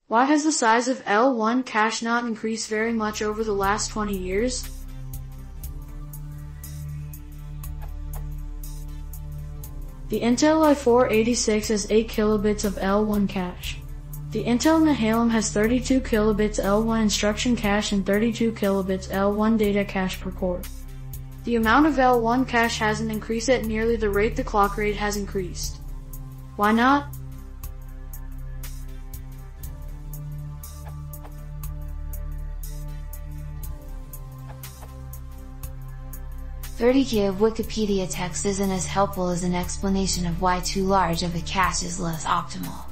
Why has the size of L1 cache not increased very much over the last 20 years? The Intel i4-86 has 8 kilobits of L1 cache. The Intel Nehalem has 32 kilobits L1 instruction cache and 32 kilobits L1 data cache per core. The amount of L1 cache hasn't increased at nearly the rate the clock rate has increased. Why not? "30K of Wikipedia text isn't as helpful as an explanation of why too large of a cache is less optimal.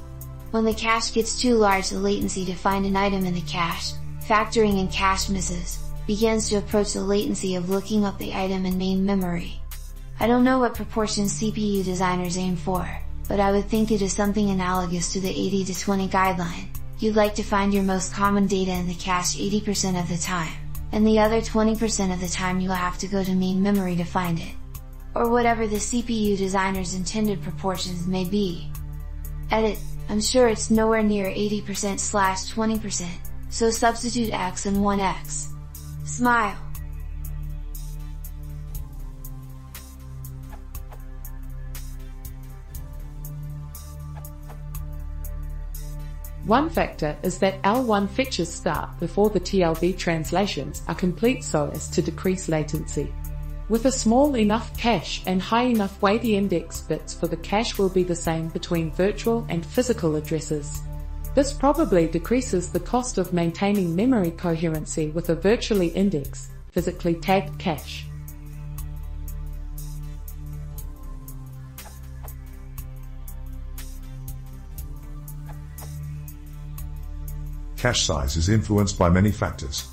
When the cache gets too large, the latency to find an item in the cache, factoring in cache misses, begins to approach the latency of looking up the item in main memory. I don't know what proportion CPU designers aim for, but I would think it is something analogous to the 80-20 guideline. You'd like to find your most common data in the cache 80% of the time, and the other 20% of the time you'll have to go to main memory to find it. Or whatever the CPU designer's intended proportions may be. Edit: I'm sure it's nowhere near 80%/20%, so substitute X and 1X. Smile! One factor is that L1 fetches start before the TLV translations are complete so as to decrease latency. With a small enough cache and high enough weight, the index bits for the cache will be the same between virtual and physical addresses. This probably decreases the cost of maintaining memory coherency with a virtually indexed, physically tagged cache. Cache size is influenced by many factors.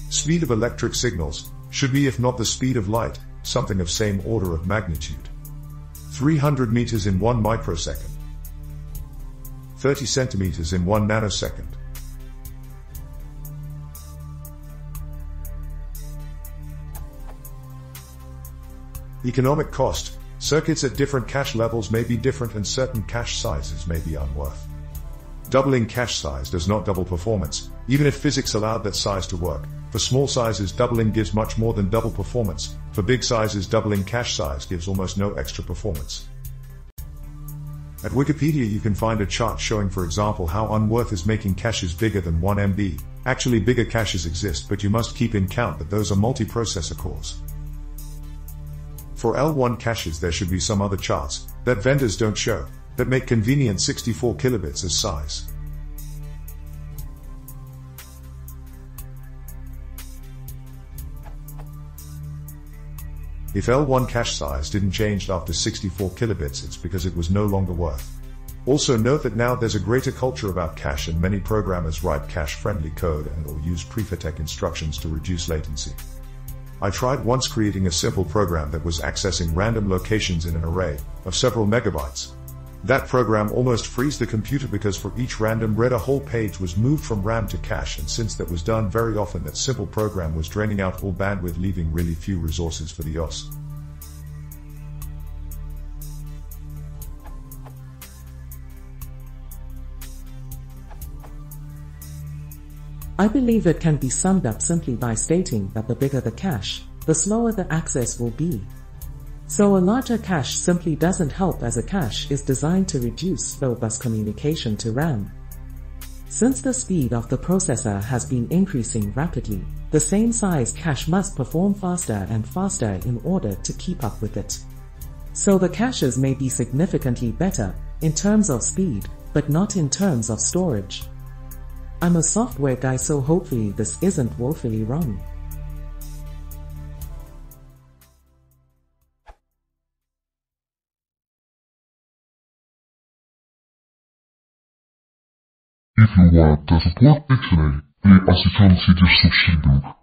Speed of electric signals should be, if not the speed of light, something of same order of magnitude. 300 meters in 1 microsecond. 30 centimeters in 1 nanosecond. Economic cost. Circuits at different cache levels may be different and certain cache sizes may be unworth. Doubling cache size does not double performance, even if physics allowed that size to work. For small sizes, doubling gives much more than double performance. For big sizes, doubling cache size gives almost no extra performance. At Wikipedia you can find a chart showing, for example, how unworth is making caches bigger than 1 MB. Actually, bigger caches exist, but you must keep in count that those are multiprocessor cores. For L1 caches there should be some other charts, that vendors don't show, that make convenient 64 kilobits as size. If L1 cache size didn't change after 64 kilobits, it's because it was no longer worth. Also note that now there's a greater culture about cache and many programmers write cache-friendly code and or use prefetch instructions to reduce latency. I tried once creating a simple program that was accessing random locations in an array of several megabytes. That program almost frees the computer because for each random read a whole page was moved from RAM to cache, and since that was done very often, that simple program was draining out all bandwidth, leaving really few resources for the OS. I believe it can be summed up simply by stating that the bigger the cache, the slower the access will be. So a larger cache simply doesn't help, as a cache is designed to reduce slow bus communication to RAM. Since the speed of the processor has been increasing rapidly, the same size cache must perform faster and faster in order to keep up with it. So the caches may be significantly better in terms of speed, but not in terms of storage. I'm a software guy, so hopefully this isn't woefully wrong. If you want to support Techno, please assist on subscribe.